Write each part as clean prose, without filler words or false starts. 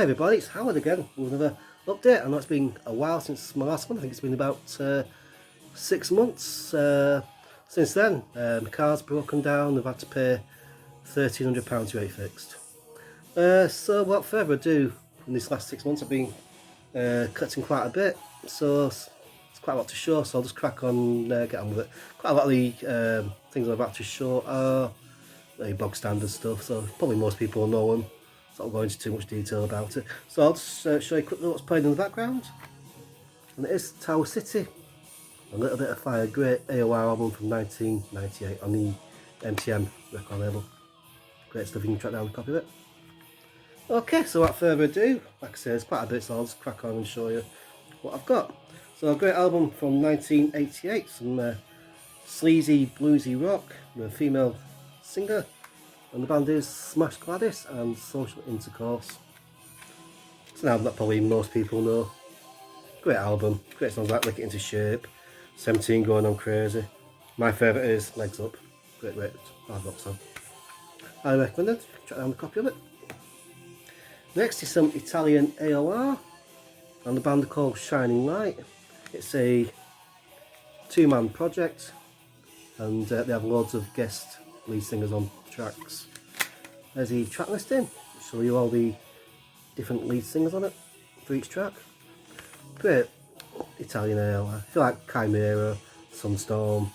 everybody, it's Howard again with another update. I know it's been a while since my last one. I think it's been about 6 months since then. My car's broken down. I've had to pay £1,300 to get it fixed. So without further ado, in these last 6 months I've been collecting quite a bit, so it's quite a lot to show, so I'll just crack on, get on with it. Quite a lot of the things I'm about to show are bog standard stuff, so probably most people will know them. So I'll go into too much detail about it. So I'll just show you quickly what's playing in the background. And it is Tower City, a little bit of fire, great AOR album from 1998 on the MTM record label. Great stuff, you can track down a copy of it. Okay, so without further ado, like I say, there's quite a bit, so I'll just crack on and show you what I've got. So a great album from 1988, some sleazy bluesy rock with a female singer. And the band is Smash Gladys and Social Intercourse. It's an album that probably most people know. Great album, great songs like Lick It Into Shape, 17 Going On Crazy. My favourite is Legs Up, great hard rock song. I recommend it, check down a copy of it. Next is some Italian AOR, and the band are called Shining Light. It's a two-man project, and they have loads of guest lead singers on tracks. There's the track listing, I'll show you all the different lead singers on it for each track. Great Italian AOR. I feel like Chimera, Sunstorm,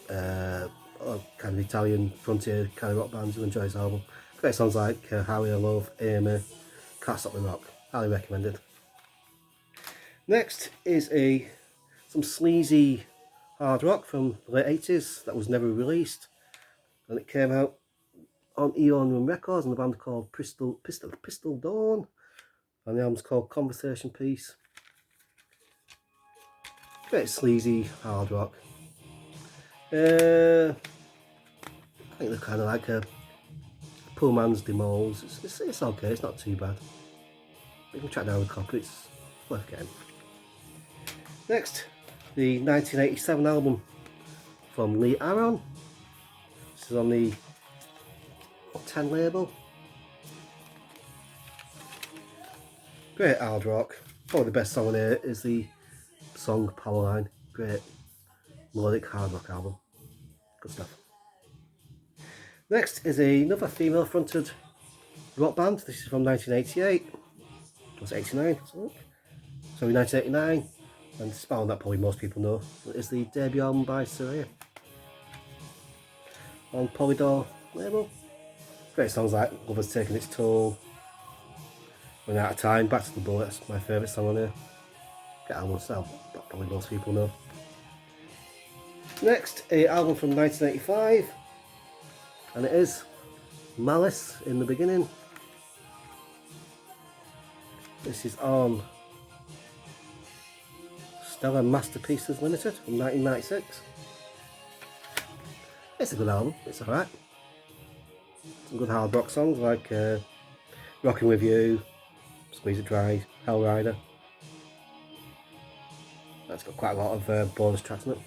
kind of Italian frontier kind of rock bands. You'll enjoy this album. Great songs like Harry I Love, Amy, Can't Stop the Rock. Highly recommended. Next is some sleazy hard rock from the late 80s that was never released, and it came out on Eon Room Records, and the band called Pistol Dawn, and the album's called Conversation Piece. Great sleazy hard rock. I think they're kind of like a poor man's Demoles. It's okay, it's not too bad. You can track down the copy, it's worth getting. Next, the 1987 album from Lee Aaron. This is on the 10 label. Great hard rock. Probably the best song on here is the song Powerline. Great melodic hard rock album. Good stuff. Next is another female fronted rock band. This is from 1988. Was it 89? Sorry, 1989. And it's a band that probably most people know. It's the debut album by Saria on Polydor label. Great songs like Lover's Taking Its Toll, Running Out of Time, Back to the Bullet. That's my favourite song on here. Get album itself, that probably most people know. Next, an album from 1985, and it is Malice in the Beginning. This is on Stellar Masterpieces Limited from 1996. It's a good album, it's alright. Some good hard rock songs like Rockin' With You, Squeeze It Dry, Hell Rider. That's got quite a lot of bonus tracks in it.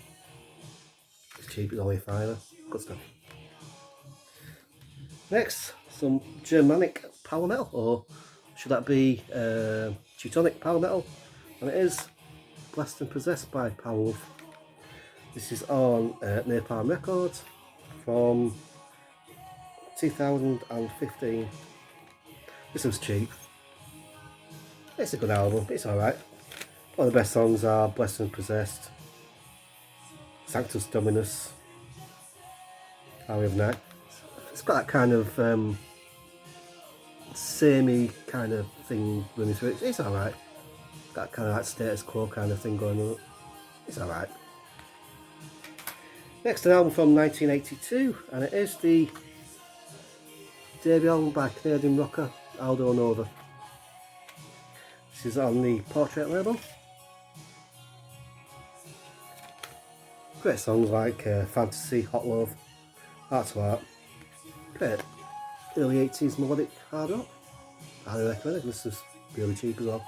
It's cheap, it's only a £5. Good stuff. Next, some Germanic power metal, or should that be Teutonic power metal? And it is Blessed and Possessed by Powerwolf. This is on Napalm Records from 2015. This was cheap. It's a good album, it's alright. One of the best songs are Blessed and Possessed, Sanctus Dominus, Hour of Night. It's got that kind of samey kind of thing running through it. It's alright. That kind of like status quo kind of thing going on. It's alright. Next, an album from 1982, and it is the debut album by Canadian rocker Aldo Nova. This is on the Portrait label. Great songs like Fantasy, Hot Love, Heart to Heart. Great early 80s melodic hard rock. Highly recommend it. This is really cheap as well.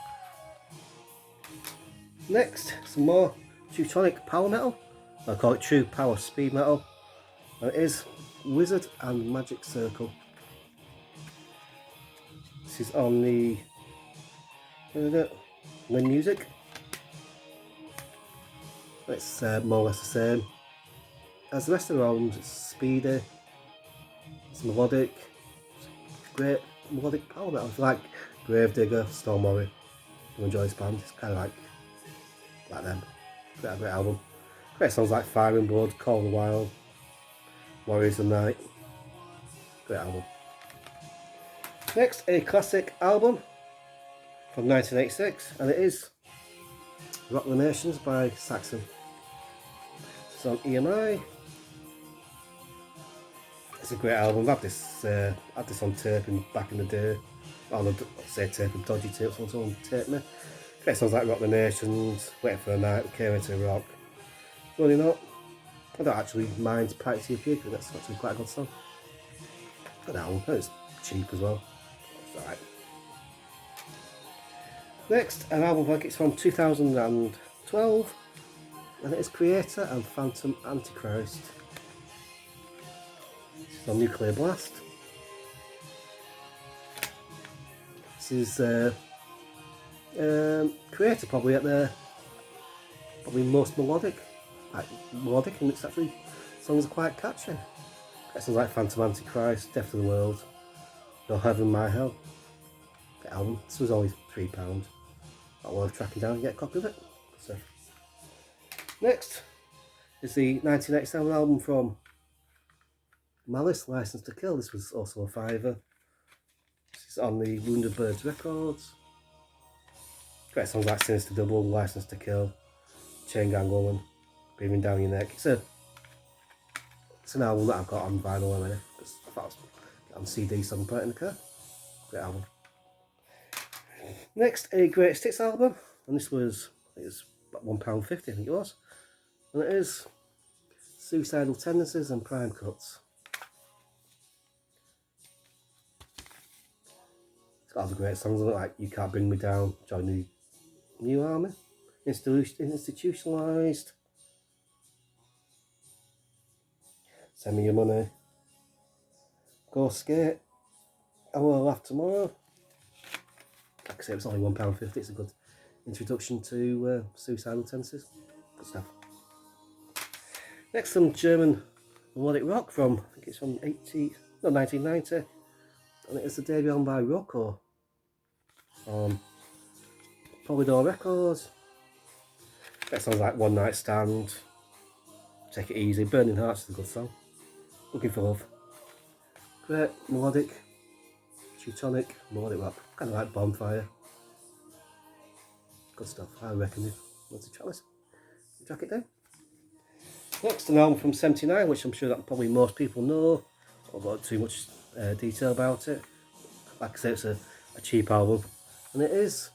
Next, some more Teutonic power metal. I call it true power speed metal. And it is Wizard and Magic Circle. This This is on the music. It's more or less the same as the rest of the albums. It's speedy, it's melodic, it's great melodic power metal. If you like Gravedigger, Stormworry, you enjoy this band, it's kind of like them. Great album. Great songs like Fire and Blood, Call of the Wild, Warriors of the Night. Great album. Next, a classic album from 1986, and it is Rock the Nations by Saxon. It's on EMI. It's a great album. I've had this on tape back in the day. I'll say tape and dodgy tapes, someone tape me. Great songs like Rock the Nations, Waiting for a Night, We Came Into Rock. Really not. I don't actually mind Party to Your Gig, but that's actually quite a good song. Good album. It's cheap as well. It's alright. Next, an album I think it's from 2012, and it is Creator and Phantom Antichrist. This is on Nuclear Blast. This is Creator probably at their most melodic, and it's actually songs are quite catchy. Got songs like Phantom Antichrist, Death to the World, No Heaven, My Hell. The album. This was only £3. Not worth tracking down and get a copy of it. So, next is the 1987 album from Malice, License to Kill. This was also a £5. This is on the Wounded Birds Records. Great songs like Sinister Double, License to Kill, Chain Gang Woman, Breathing Down Your Neck. It's an album that I've got on vinyl already, because I thought it was on CD, so I can put it in the car. Great album. Next, a Greatest Hits album, and this was, I think it was about £1.50, I think it was. And it is Suicidal Tendencies and Prime Cuts. It's got all the great songs like You Can't Bring Me Down, Join the New Army, Institutionalized, Send Me Your Money, Go Skate, I Will Laugh Tomorrow. Like I say, it's only £1.50. It's a good introduction to suicidal tendencies. Good stuff. Next, some German melodic rock from, I think it's from 1990, and it is the debut album by Rocco on Polydor Records. Got songs like One Night Stand, Take It Easy, Burning Hearts is a good song, Looking for Love. Great melodic, Teutonic melodic rock, kind of like Bonfire. Good stuff. I reckon you want to try this, track it down. Next, an album from '79, which I'm sure that probably most people know. I won't go into too much detail about it. Like I say, it's a cheap album, and it is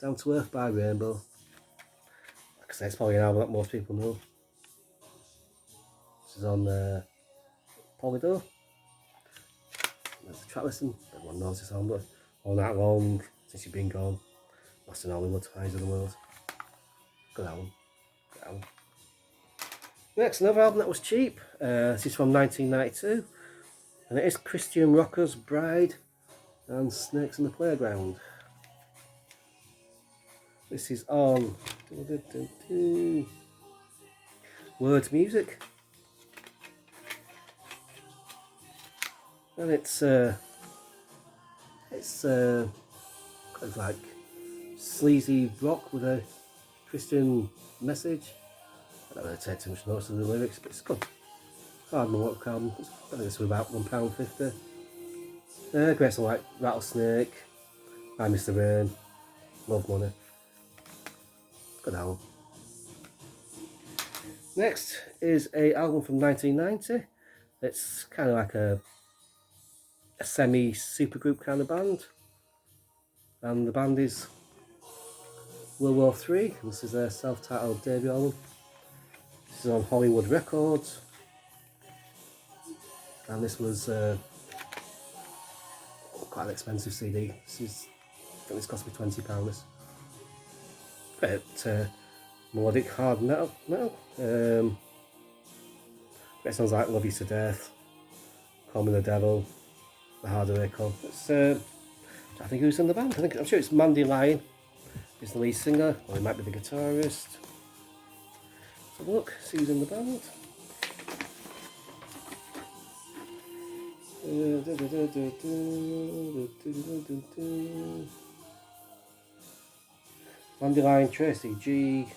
Down to Earth by Rainbow. Like I say, it's probably an album that most people know. This is on Polydor. There's the track listing. Everyone knows this album, but All Night Long, Since You've Been Gone, Lost in Hollywood, Eyes of the World. Good album. Good album. Next, another album that was cheap. This is from 1992, and it is Christian Rocker's Bride and Snakes in the Playground. This is on Words Music, and it's kind of like sleazy rock with a Christian message. I don't really take too much notice of the lyrics, but it's good. Hard melodic album. I think this was about £1.50. Great songs like Rattlesnake, I Miss the Rain, Love Money. Good album. Next is an album from 1990. It's kind of like a semi-supergroup kind of band. And the band is World War III. This is their self-titled debut album. This is on Hollywood Records. And this was quite an expensive CD. I think this cost me £20. Bit melodic hard metal. It sounds like Love You to Death, Call Me the Devil, The Harder They Come. It's I think who's in the band. I'm sure it's Mandy Lyon is the lead singer, or he might be the guitarist. So look, see who's in the band. Mandy Lyon, Tracy G.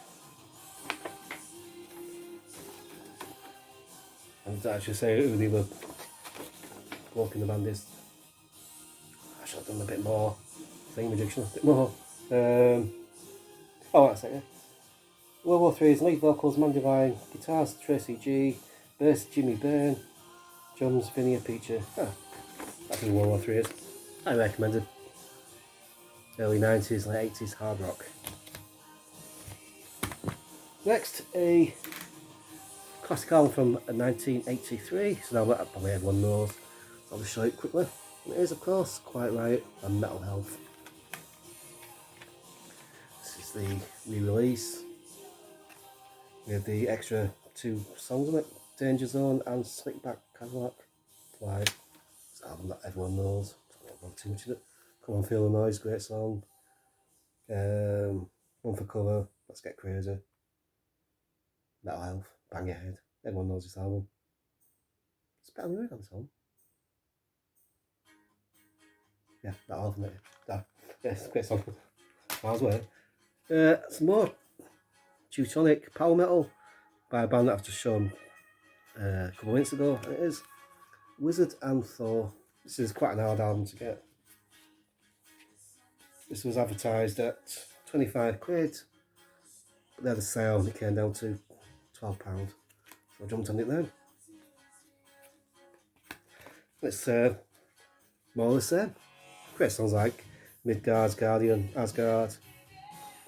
And to actually say who the other bloke in the band is. I should have done a bit more thingamajig, a bit more. Oh, that's it, yeah. World War III's lead vocals Mandy Lyon, guitars Tracy G, bass Jimmy Byrne, drums Vinnie Appice. That's who World War III is. I recommend it. Early 90s, late 80s hard rock. Next, a classic album from 1983. So now that probably everyone knows. I'll just show it quickly. And it is, of course, Quiet Riot and Metal Health. This is the re-release. We have the extra 2 songs on it, Danger Zone and Slickback Cadillac. Live. It's an album that everyone knows. I don't want too much of it. Come On Feel the Noise, great song. One for Cover, Let's Get Crazy. Metal Health, Bang Your Head. Everyone knows this album. It's better than on this album. Yeah, Metal Health, isn't it? Yeah, it's a great song. Miles away. Some more Teutonic power metal by a band that I've just shown a couple of minutes ago. And it is Wizard and Thor. This is quite an hard album to get. This was advertised at 25 quid, but they had a sale and it came down to £12. So I jumped on it then. It's more or the same. Great songs like Midgard's Guardian, Asgard,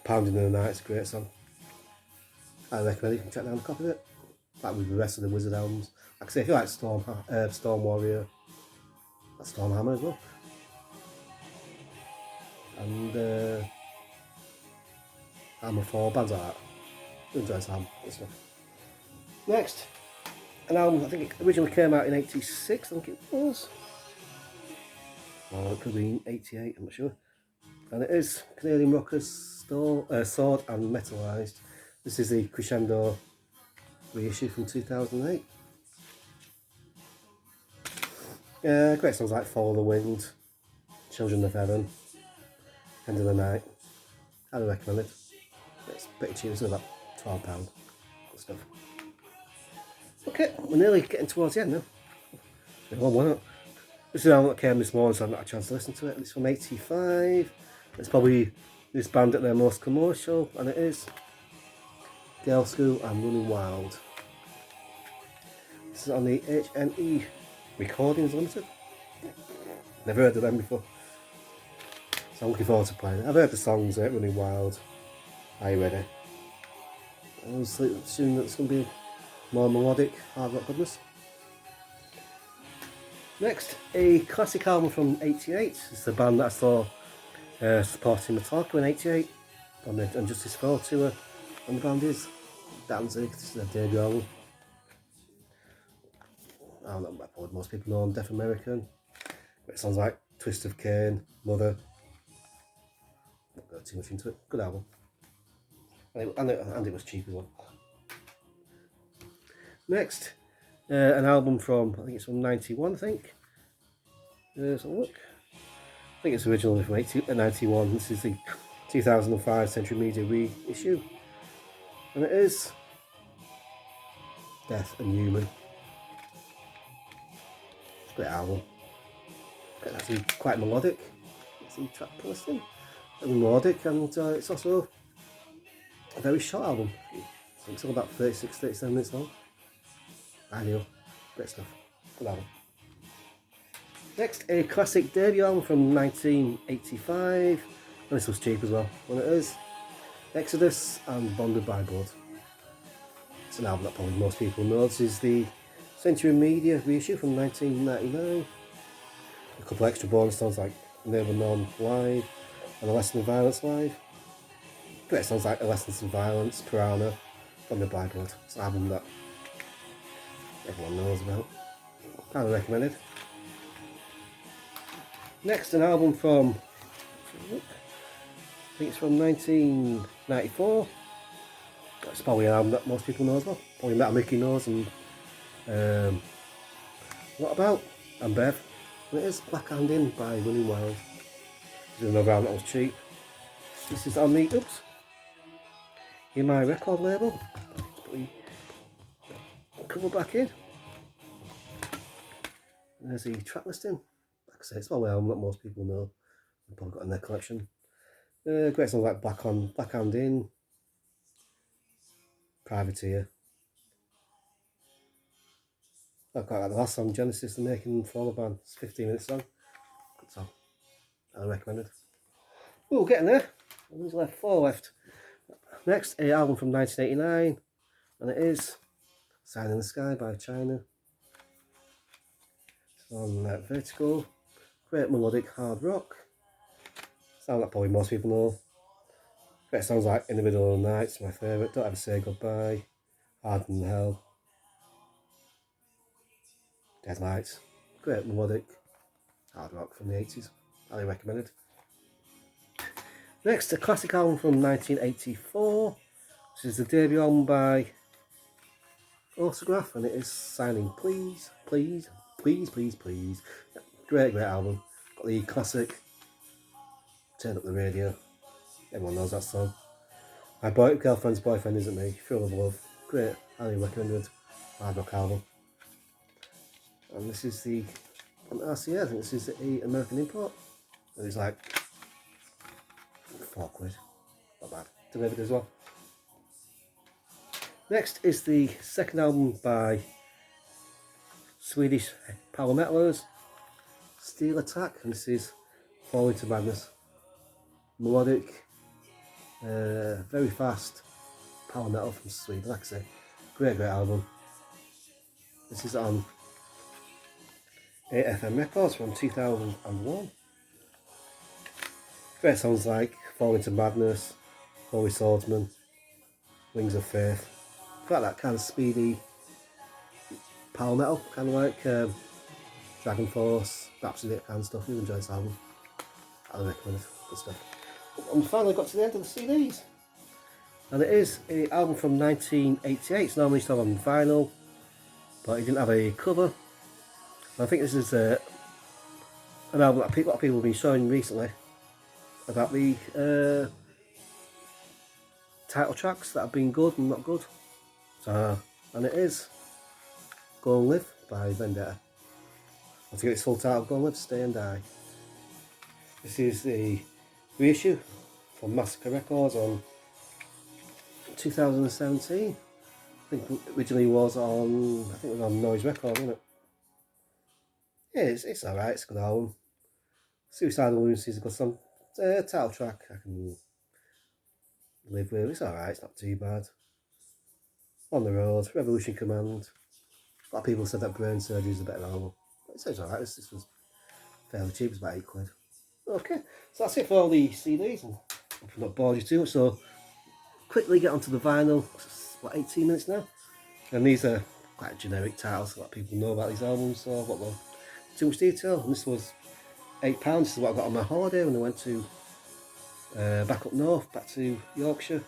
Pounding in the Night, it's a great song. I recommend you can check down a copy of it. Like with the rest of the Wizard albums. Like I say, if you like Storm Warrior, that's Stormhammer as well. And Hammer 4, bands like that. Enjoy this album, good stuff. Next, an album I think it originally came out in '86, I think it was. Or it could be 88, I'm not sure. And it is Canadian rockers Sword and Metalized. This is the Crescendo reissue from 2008. Great songs like Follow the Wind, Children of Heaven, End of the Night. Highly recommend it. It's pretty cheap, it's about £12. Good stuff. Okay, we're nearly getting towards the end now. Well, why not? This is an album that came this morning, so I've not had a chance to listen to it. It's from '85. It's probably this band at their most commercial, and it is Girl School and Running Wild. This is on the HNE Recordings Limited. Never heard of them before, so I'm looking forward to playing it. I've heard the songs, Running Wild. Are you ready? I was assuming that it's going to be more melodic hard rock goodness. Next, a classic album from '88. It's the band that I saw supporting Metallica in '88 on the Injustice 4 tour, and the band is Danzig. This is their debut album. I don't know, probably most people know them, Deaf American. But it sounds like Twist of Cain, Mother. Not go too much into it. Good album. And it was cheap as well. Next, an album from, I think it's from '91, I think. Let's have a look. I think it's originally from '91. This is the 2005 Century Media reissue. And it is Death and Human. It's a great album. It's actually quite melodic. It's in track listing. It's melodic, and it's also a very short album. So it's all about 36-37 minutes long. Ideal. Great stuff. Good album. Next, a classic debut album from 1985. And this was cheap as well. When it is Exodus and Bonded by Blood. It's an album that probably most people know. This is the Century Media reissue from 1999. A couple of extra bonus songs like Never Known Live and A Lesson in Violence Live. Great songs like A Lesson in Violence, Piranha, Bonded by Blood. It's an album that everyone knows about. Highly recommended. Next, an album from I think it's from 1994. That's probably an album that most people know as well. Probably Metal Mickey knows, and What About? And Bev. And it is Black Hand In by William Wild. This is another album that was cheap. This is on the oops. In my record label. Put the cover back in. And there's the track listing. Like I say, it's probably an album that most people know. They've probably got in their collection. Great songs like Black Hand In, Privateer. I quite like the last song, Genesis, the Making for the Band. It's a 15-minute song. Good song. I recommend it. Oh, we're getting there. There's left 4 left. Next, an album from 1989, and it is Sign in the Sky by China. It's on Vertigo. Great melodic hard rock. Sound that probably most people know. Great songs like In the Middle of the Night, it's my favourite. Don't Ever Say Goodbye. Harder Than Hell. Deadlights. Great melodic hard rock from the 80s. Highly recommended. Next, a classic album from 1984. This is the debut album by Autograph, and it is Signing Please, Please, Please, Please, Please. Great album. Got the classic Turn Up the Radio. Everyone knows that song. My girlfriend's boyfriend isn't me. Full of love. Great, highly recommended hard rock album. And this is the on RCA. I think this is the American import. And it's like £4. Not bad. Delivered as well. Next is the second album by Swedish power metalers, Steel Attack, and this is Fall Into Madness. Melodic, very fast power metal from Sweden, like I say. Great album. This is on AFM Records from 2001. Great songs like Fall Into Madness, Holy Swordsman, Wings of Faith. Got that kind of speedy power metal, kind of like Dragon Force, Rhapsody, that kind of stuff. You enjoy this album. I recommend it. Good stuff. And finally got to the end of the CDs. And it is an album from 1988. It's normally still on vinyl, but it didn't have a cover. And I think this is an album that a lot of people have been showing recently about the title tracks that have been good and not good. So, and it is Go and Live by Vendetta. I think it's full title, Go and Live, Stay and Die. This is the reissue from Massacre Records on 2017. I think originally was on, I think it was on Noise Records, wasn't it? Yeah, it's alright, it's a good album. Suicidal Lunacy is a good song. Title track I can live with. It's alright, it's not too bad. On the Road, Revolution Command. A lot of people said that Brain Surgery is a better album. It sounds alright, this was fairly cheap, it's about £8. Okay, so that's it for all the CDs. And I've not bored you too much, so quickly get onto the vinyl. It's what, 18 minutes now? And these are quite generic titles, a lot of people know about these albums, so I've got no too much detail. And this was £8. This is what I got on my holiday when I went to back up north, back to Yorkshire.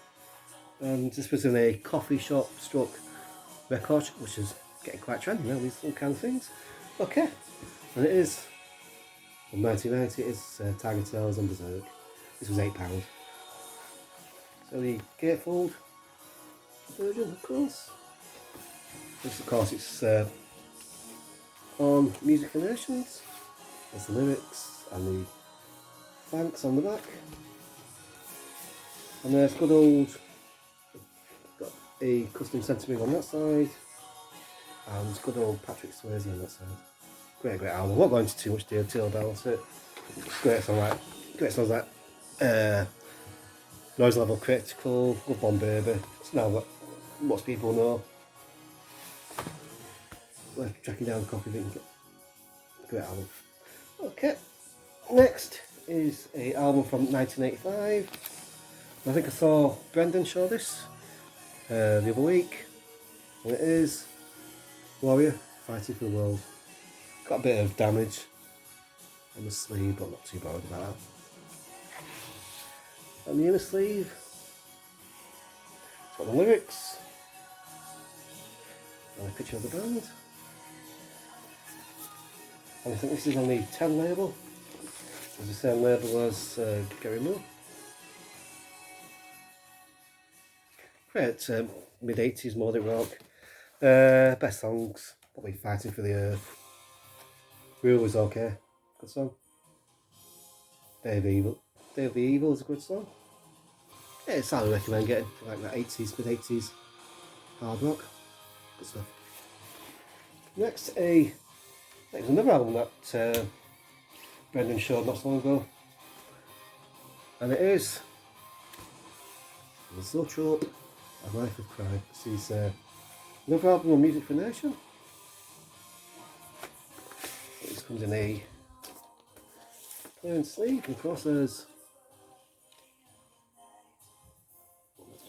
And this was in a coffee shop stroke record shop, which is getting quite trendy now, these all kind of things. Okay, and it is from 1990, it is Tiger Tails and Berserk. This was £8. So the gatefold version, of course. This, of course, it's on Music for Nations. There's the lyrics and the thanks on the back. And there's good old, got a custom centering on that side. And good old Patrick Swayze on that side. Great album. I won't go into too much detail about it. Great songs like Noise Level Critical, Good Bomb Baby. It's now what most people know. Worth tracking down a copy of it and get. Great album. Okay, next is an album from 1985. I think I saw Brendan show this the other week. And it is Warrior Fighting for the World. Got a bit of damage on the sleeve, but not too bothered about that. And the inner sleeve. It's got the lyrics. And a picture of the band. And I think this is on the 10 label. It's the same label as Gary Moore. Great, mid-80s Nordic rock. Best songs, probably Fighting for the Earth. Rule was okay, good song. Day of the Evil is a good song. Yeah, it's highly recommend getting like that 80s, mid-80s hard rock. Good stuff. Next, another album that Brendan showed not so long ago. And it is the Zoetrope, A Life of Crime. This is another album on Music for Nation. This comes in a plain sleeve, and of course there's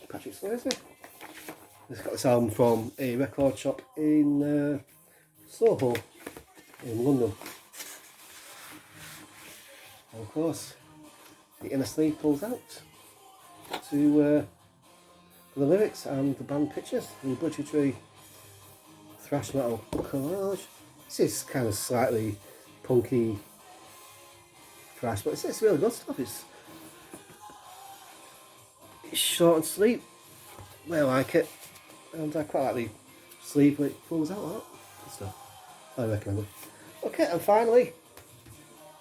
Patrick Swayze. He's got this album from a record shop in Soho in London. And of course the inner sleeve pulls out to the lyrics and the band pictures, the obligatory thrash metal collage. This is kind of slightly punky thrash, but it's really good stuff. It's short and sweet. I like it, and I quite like the sleeve when it pulls out like that. Good stuff. I recommend it. Okay, and finally,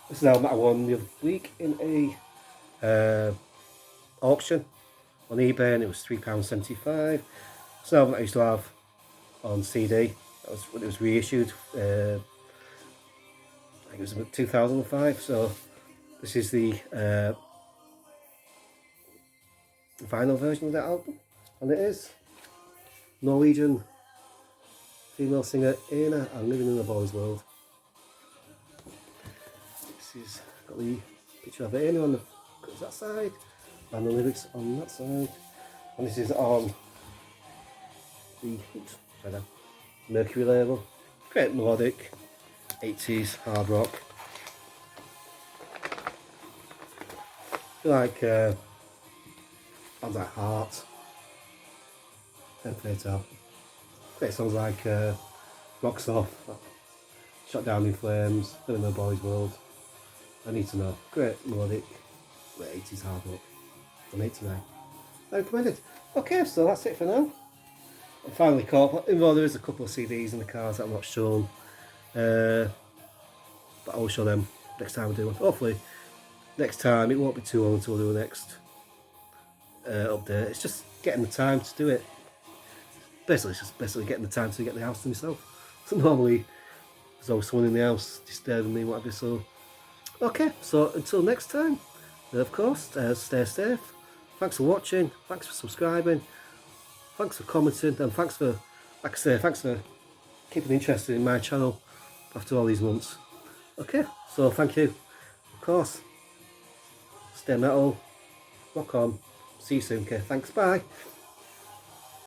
this is an album that I won the other week in a auction on eBay, and it was £3.75. It's an album that I used to have on CD. That was when it was reissued. I think it was about 2005. So this is the vinyl version of that album, and it is Norwegian female singer Ena and Living in a Boy's World. This is got the picture of Ena on that side, and the lyrics on that side, and this is on the Mercury label. Great melodic 80s hard rock. I feel like bands like Heart, Fatal. Great songs like Rocks Off, Shot Down in Flames, Living in a Boy's World, I Need to Know. Great melodic 80s hard rock from 8 to 9. I recommend it. Okay, so that's it for now. And finally caught, even though there is a couple of CDs in the cars that I'm not shown, but I will show them next time I do one. Hopefully next time it won't be too long until I do the next update. It's just getting the time to do it. Basically, it's just getting the time to get the house to myself. So normally there's always someone in the house disturbing me, whatever. So okay, so until next time, of course, stay safe. Thanks for watching, thanks for subscribing, thanks for commenting, and thanks for, like I say, thanks for keeping interested in my channel after all these months. Okay, so thank you. Of course, stay metal, rock on, see you soon, okay, thanks, bye.